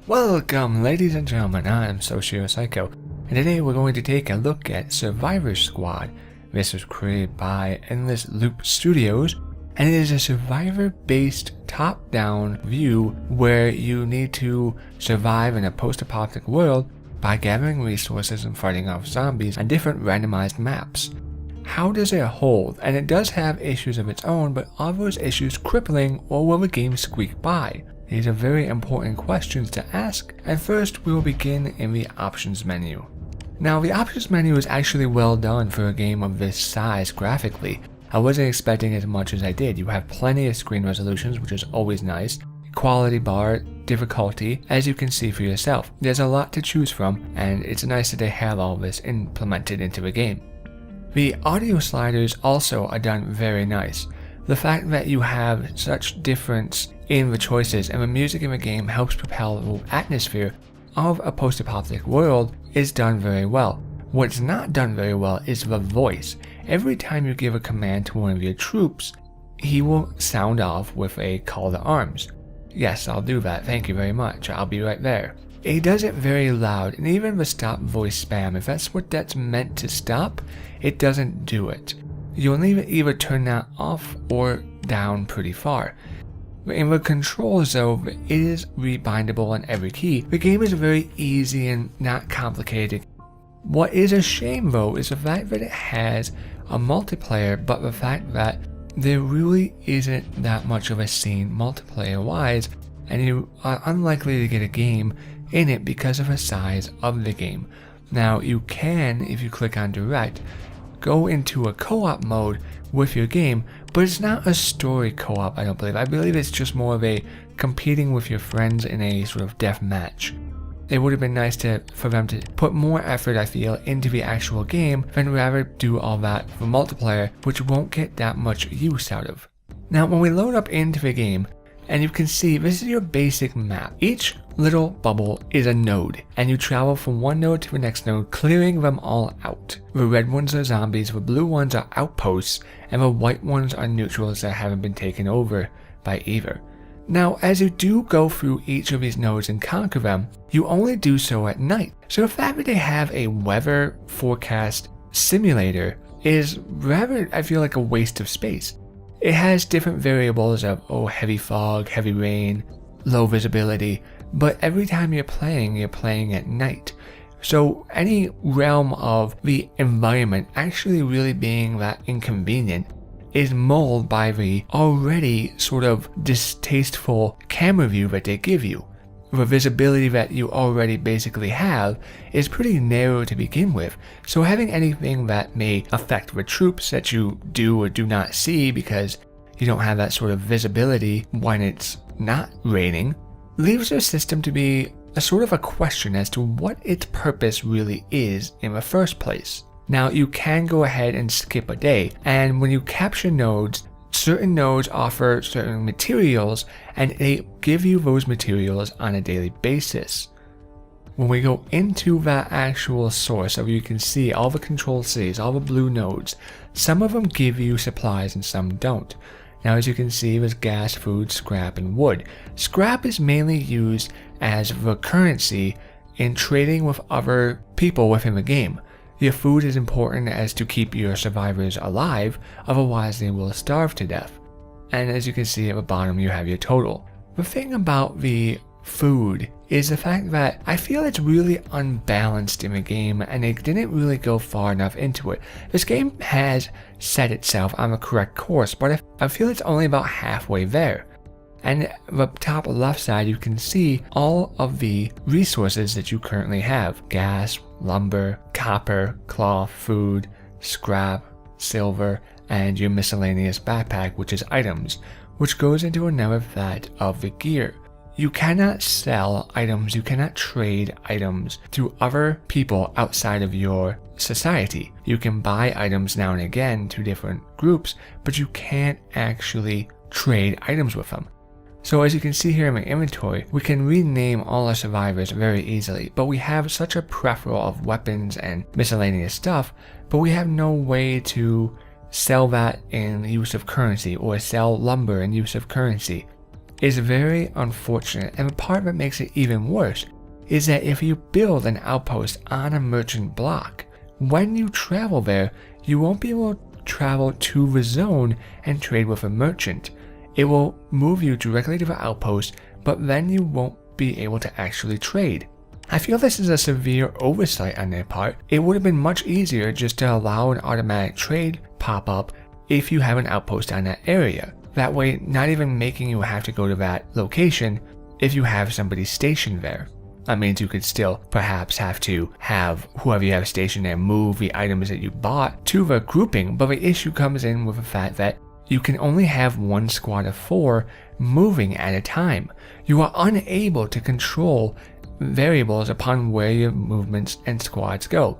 Welcome, ladies and gentlemen, I'm SocioPsycho, and today we're going to take a look at Survivor Squad. This was created by Endless Loop Studios, and it is a survivor-based top-down view where you need to survive in a post-apocalyptic world by gathering resources and fighting off zombies on different randomized maps. How does it hold? And it does have issues of its own, but are those issues crippling, or will the game squeak by? These are very important questions to ask, and first we will begin in the options menu. Now, the options menu is actually well done for a game of this size graphically. I wasn't expecting as much as I did. You have plenty of screen resolutions, which is always nice. Quality bar, difficulty, as you can see for yourself. There's a lot to choose from, and it's nice that they have all this implemented into the game. The audio sliders also are done very nice. The fact that you have such difference in the choices and the music in the game helps propel the atmosphere of a post-apocalyptic world is done very well. What's not done very well is the voice. Every time you give a command to one of your troops, he will sound off with a call to arms. Yes, I'll do that, thank you very much, I'll be right there. He does it very loud, and even the stop voice spam, if that's what that's meant to stop, it doesn't do it. You'll need to either turn that off or down pretty far. In the controls though, it is rebindable on every key. The game is very easy and not complicated. What is a shame though is the fact that it has a multiplayer, but the fact that there really isn't that much of a scene multiplayer wise, and you are unlikely to get a game in it because of the size of the game. Now you can, if you click on direct, go into a co-op mode with your game, but it's not a story co-op, I don't believe. I believe it's just more of a competing with your friends in a sort of death match. It would have been nice for them to put more effort, I feel, into the actual game than rather do all that for multiplayer, which won't get that much use out of. Now, when we load up into the game, and you can see this is your basic map. Each little bubble is a node, and you travel from one node to the next node, clearing them all out. The red ones are zombies, the blue ones are outposts, and the white ones are neutrals that haven't been taken over by either. Now, as you do go through each of these nodes and conquer them, you only do so at night. So the fact that they have a weather forecast simulator is rather, I feel like, a waste of space. It has different variables of, heavy fog, heavy rain, low visibility, but every time you're playing at night. So any realm of the environment actually really being that inconvenient is mulled by the already sort of distasteful camera view that they give you. The visibility that you already basically have is pretty narrow to begin with, so having anything that may affect the troops that you do or do not see because you don't have that sort of visibility when it's not raining, leaves the system to be a sort of a question as to what its purpose really is in the first place. Now, you can go ahead and skip a day, and when you capture nodes, certain nodes offer certain materials, and they give you those materials on a daily basis. When we go into that actual source, so you can see all the control cities, all the blue nodes, some of them give you supplies and some don't. Now, as you can see, there's gas, food, scrap, and wood. Scrap is mainly used as the currency in trading with other people within the game. Your food is important as to keep your survivors alive, otherwise they will starve to death. And as you can see at the bottom, you have your total. The thing about the food is the fact that I feel it's really unbalanced in the game, and they didn't really go far enough into it. This game has set itself on the correct course, but I feel it's only about halfway there. And the top left side, you can see all of the resources that you currently have. Gas, lumber, copper, cloth, food, scrap, silver, and your miscellaneous backpack, which is items, which goes into another vat of the gear. You cannot sell items, you cannot trade items to other people outside of your society. You can buy items now and again to different groups, but you can't actually trade items with them. So as you can see here in my inventory, we can rename all our survivors very easily, but we have such a plethora of weapons and miscellaneous stuff, but we have no way to sell that in use of currency or sell lumber in use of currency. is very unfortunate, and the part that makes it even worse is that if you build an outpost on a merchant block, when you travel there, you won't be able to travel to the zone and trade with a merchant. It will move you directly to the outpost, but then you won't be able to actually trade. I feel this is a severe oversight on their part. It would have been much easier just to allow an automatic trade pop up if you have an outpost on that area. That way, not even making you have to go to that location if you have somebody stationed there. That means you could still perhaps have to have whoever you have stationed there move the items that you bought to the grouping, but the issue comes in with the fact that you can only have one squad of 4 moving at a time. You are unable to control variables upon where your movements and squads go.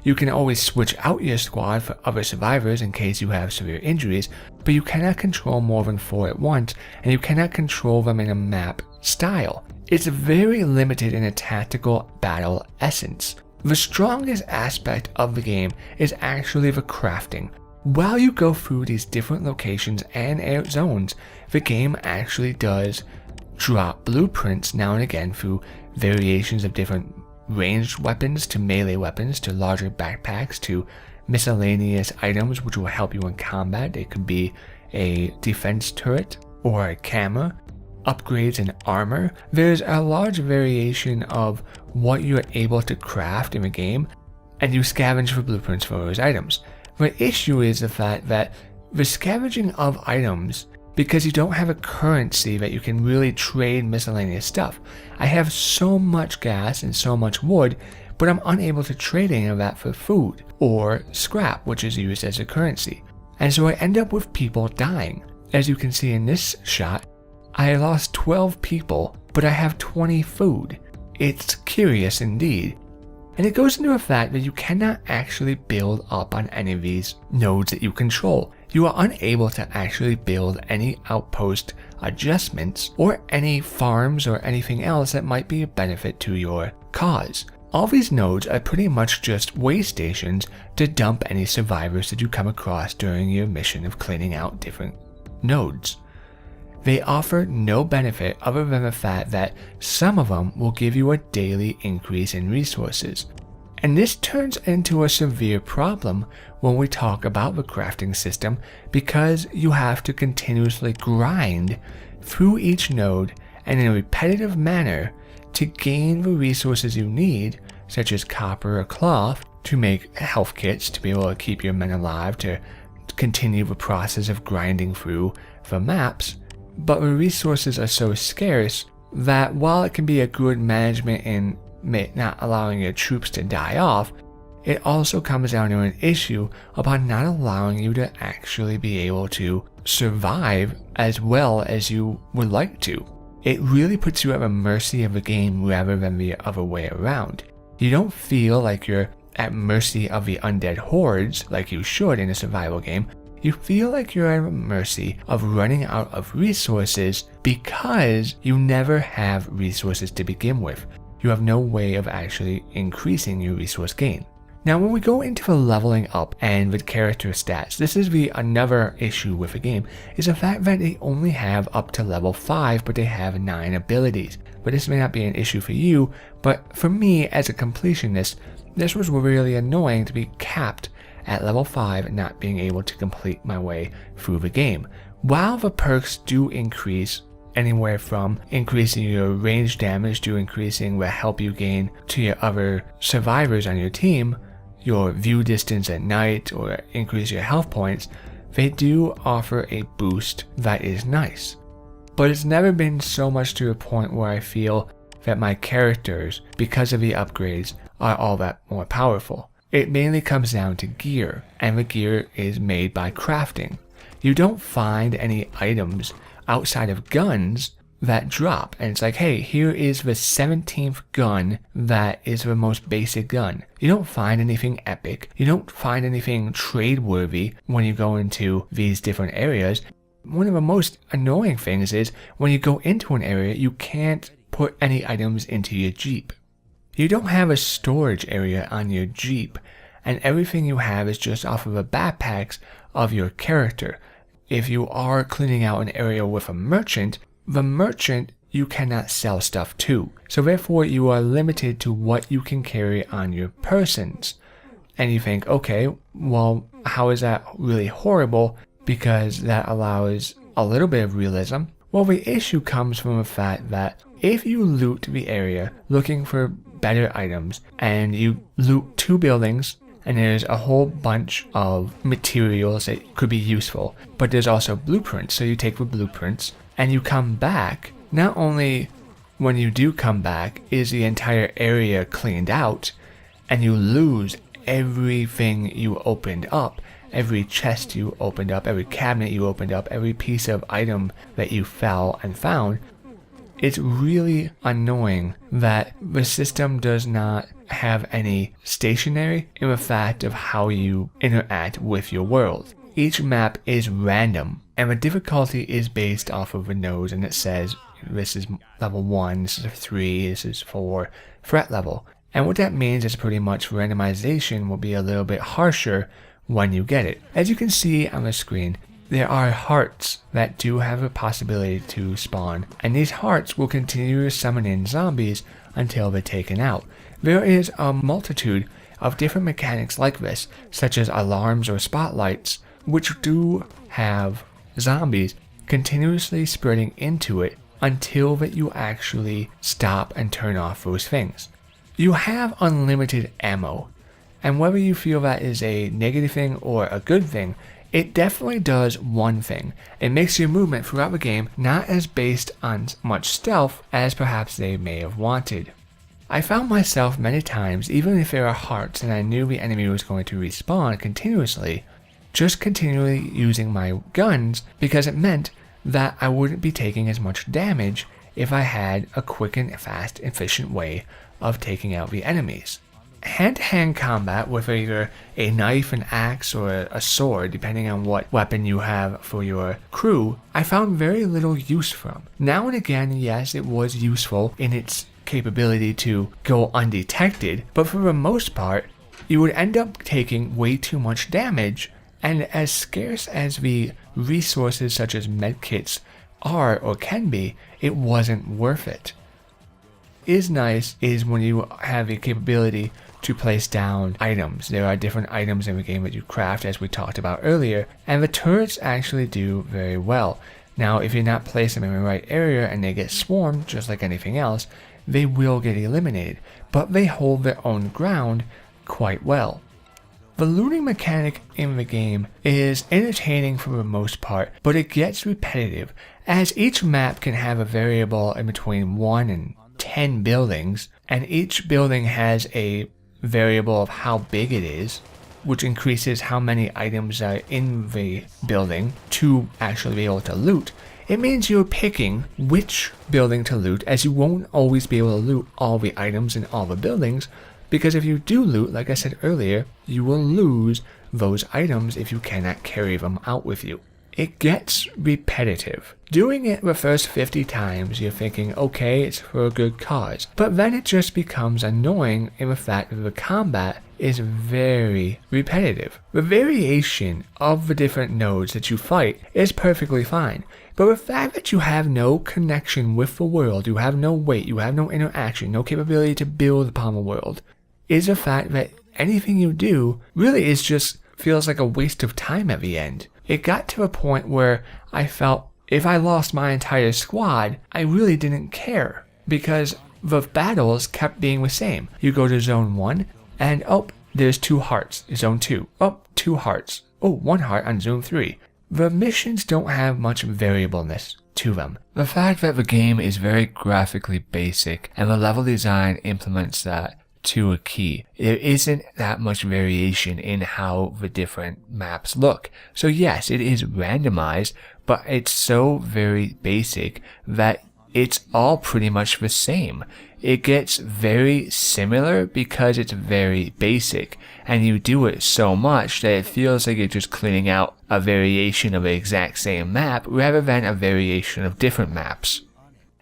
You can always switch out your squad for other survivors in case you have severe injuries, but you cannot control more than 4 at once, and you cannot control them in a map style. It's very limited in a tactical battle essence. The strongest aspect of the game is actually the crafting. While you go through these different locations and air zones, the game actually does drop blueprints now and again through variations of different ranged weapons to melee weapons to larger backpacks to miscellaneous items which will help you in combat. It could be a defense turret or a camera, upgrades in armor. There's a large variation of what you're able to craft in the game, and you scavenge for blueprints for those items. The issue is the fact that the scavenging of items, because you don't have a currency that you can really trade miscellaneous stuff. I have so much gas and so much wood, but I'm unable to trade any of that for food or scrap, which is used as a currency. And so I end up with people dying. As you can see in this shot, I lost 12 people, but I have 20 food. It's curious indeed. And it goes into the fact that you cannot actually build up on any of these nodes that you control. You are unable to actually build any outpost adjustments or any farms or anything else that might be a benefit to your cause. All these nodes are pretty much just way stations to dump any survivors that you come across during your mission of cleaning out different nodes. They offer no benefit other than the fact that some of them will give you a daily increase in resources. And this turns into a severe problem when we talk about the crafting system, because you have to continuously grind through each node and in a repetitive manner to gain the resources you need, such as copper or cloth, to make health kits to be able to keep your men alive, to continue the process of grinding through the maps. But the resources are so scarce that while it can be a good management in not allowing your troops to die off, it also comes down to an issue upon not allowing you to actually be able to survive as well as you would like to. It really puts you at the mercy of the game rather than the other way around. You don't feel like you're at mercy of the undead hordes like you should in a survival game. You feel like you're at the mercy of running out of resources because you never have resources to begin with. You have no way of actually increasing your resource gain. Now, when we go into the leveling up and the character stats, this is another issue with the game, is the fact that they only have up to level 5, but they have 9 abilities. But this may not be an issue for you, but for me as a completionist, this was really annoying to be capped at level 5 and not being able to complete my way through the game. While the perks do increase anywhere from increasing your range damage to increasing the help you gain to your other survivors on your team, your view distance at night, or increase your health points, they do offer a boost that is nice. But it's never been so much to a point where I feel that my characters, because of the upgrades, are all that more powerful. It mainly comes down to gear, and the gear is made by crafting. You don't find any items outside of guns that drop, and it's like, hey, here is the 17th gun that is the most basic gun. You don't find anything epic. You don't find anything trade-worthy when you go into these different areas. One of the most annoying things is when you go into an area, you can't put any items into your Jeep. You don't have a storage area on your Jeep, and everything you have is just off of the backpacks of your character. If you are cleaning out an area with a merchant, the merchant you cannot sell stuff to. So therefore you are limited to what you can carry on your persons. And you think, okay, well, how is that really horrible? Because that allows a little bit of realism. Well, the issue comes from the fact that if you loot the area looking for better items and you loot 2 buildings and there's a whole bunch of materials that could be useful, but there's also blueprints. So you take the blueprints and you come back. Not only when you do come back is the entire area cleaned out and you lose everything you opened up, every chest you opened up, every cabinet you opened up, every piece of item that you fell and found. It's really annoying that the system does not have any stationary in the fact of how you interact with your world. Each map is random and the difficulty is based off of the nodes, and it says this is level 1, this is a 3, this is 4 threat level. And what that means is pretty much randomization will be a little bit harsher when you get it. As you can see on the screen, there are hearts that do have a possibility to spawn, and these hearts will continue to summon in zombies until they're taken out. There is a multitude of different mechanics like this, such as alarms or spotlights, which do have zombies continuously spreading into it until that you actually stop and turn off those things. You have unlimited ammo, and whether you feel that is a negative thing or a good thing, it definitely does one thing. It makes your movement throughout the game not as based on much stealth as perhaps they may have wanted. I found myself many times, even if there are hearts and I knew the enemy was going to respawn continuously, just continually using my guns because it meant that I wouldn't be taking as much damage if I had a quick and fast, efficient way of taking out the enemies. Hand-to-hand combat with either a knife, an axe, or a sword, depending on what weapon you have for your crew, I found very little use from. Now and again, yes, it was useful in its capability to go undetected, but for the most part, you would end up taking way too much damage, and as scarce as the resources such as medkits are or can be, it wasn't worth it. Is nice is when you have the capability to place down items. There are different items in the game that you craft, as we talked about earlier, and the turrets actually do very well. Now, if you're not placing them in the right area and they get swarmed, just like anything else, they will get eliminated, but they hold their own ground quite well. The looting mechanic in the game is entertaining for the most part, but it gets repetitive, as each map can have a variable in between 1 and 10 buildings, and each building has a variable of how big it is, which increases how many items are in the building to actually be able to loot. It means you're picking which building to loot, as you won't always be able to loot all the items in all the buildings, because if you do loot, like I said earlier, you will lose those items if you cannot carry them out with you. It gets repetitive. Doing it the first 50 times, you're thinking, okay, it's for a good cause. But then it just becomes annoying in the fact that the combat is very repetitive. The variation of the different nodes that you fight is perfectly fine. But the fact that you have no connection with the world, you have no weight, you have no interaction, no capability to build upon the world, is the fact that anything you do really is just feels like a waste of time at the end. It got to a point where I felt if I lost my entire squad, I really didn't care, because the battles kept being the same. You go to zone 1 and oh, there's 2 hearts. Zone 2, oh, 2 hearts. Oh, 1 heart on zone 3. The missions don't have much variableness to them. The fact that the game is very graphically basic and the level design implements that to a key. There isn't that much variation in how the different maps look. So yes, it is randomized, but it's so very basic that it's all pretty much the same. It gets very similar because it's very basic, and you do it so much that it feels like you're just cleaning out a variation of the exact same map rather than a variation of different maps.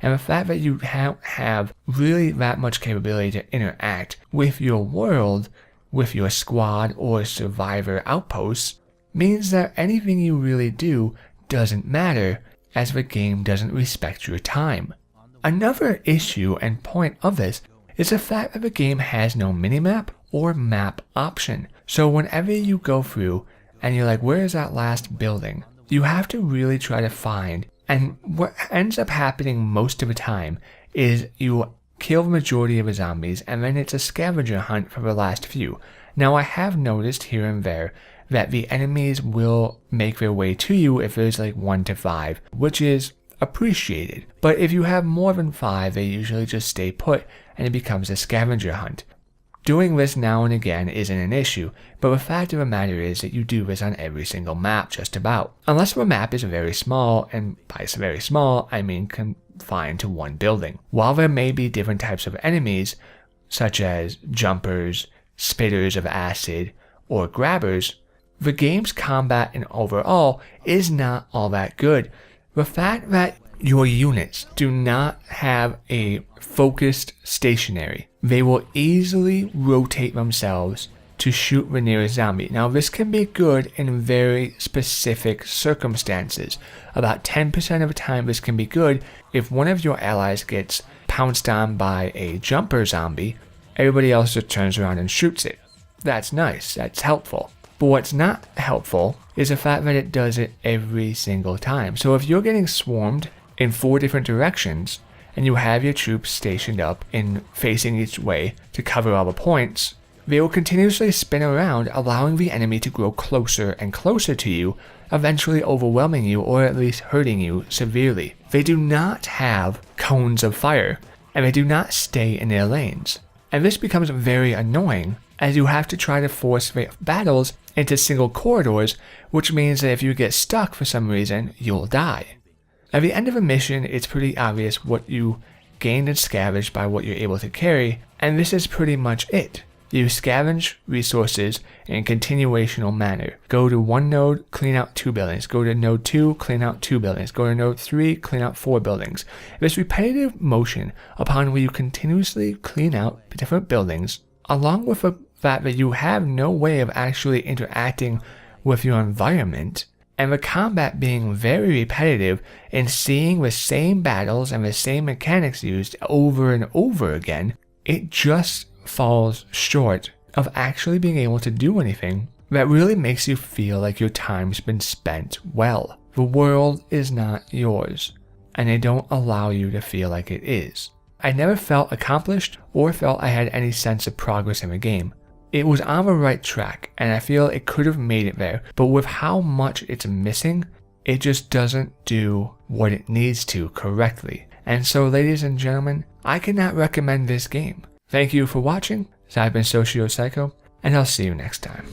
And the fact that you don't have really that much capability to interact with your world, with your squad or survivor outposts, means that anything you really do doesn't matter as the game doesn't respect your time. Another issue and point of this is the fact that the game has no minimap or map option. So whenever you go through and you're like, where is that last building? You have to really try to find, and what ends up happening most of the time is you kill the majority of the zombies and then it's a scavenger hunt for the last few. Now I have noticed here and there that the enemies will make their way to you if there's like 1 to 5, which is appreciated. But if you have more than 5, they usually just stay put and it becomes a scavenger hunt. Doing this now and again isn't an issue, but the fact of the matter is that you do this on every single map just about. Unless the map is very small, and by very small I mean confined to one building. While there may be different types of enemies, such as jumpers, spitters of acid, or grabbers, the game's combat and overall is not all that good. The fact that your units do not have a focused stationary, they will easily rotate themselves to shoot the nearest zombie. Now this can be good in very specific circumstances. About 10% of the time this can be good if one of your allies gets pounced on by a jumper zombie, everybody else just turns around and shoots it. That's nice, that's helpful. But what's not helpful is the fact that it does it every single time. So if you're getting swarmed in 4 different directions, and you have your troops stationed up and facing each way to cover all the points, they will continuously spin around, allowing the enemy to grow closer and closer to you, eventually overwhelming you or at least hurting you severely. They do not have cones of fire, and they do not stay in their lanes. And this becomes very annoying, as you have to try to force the battles into single corridors, which means that if you get stuck for some reason, you'll die. At the end of a mission, it's pretty obvious what you gained and scavenged by what you're able to carry, and this is pretty much it. You scavenge resources in a continuational manner. Go to one node, clean out 2 buildings. Go to node 2, clean out 2 buildings. Go to node 3, clean out 4 buildings. This repetitive motion upon where you continuously clean out different buildings, along with the fact that you have no way of actually interacting with your environment, and the combat being very repetitive and seeing the same battles and the same mechanics used over and over again, it just falls short of actually being able to do anything that really makes you feel like your time's been spent well. The world is not yours, and they don't allow you to feel like it is. I never felt accomplished or felt I had any sense of progress in the game. It was on the right track, and I feel it could have made it there, but with how much it's missing, it just doesn't do what it needs to correctly. And so, ladies and gentlemen, I cannot recommend this game. Thank you for watching. I've been SocioPsycho, and I'll see you next time.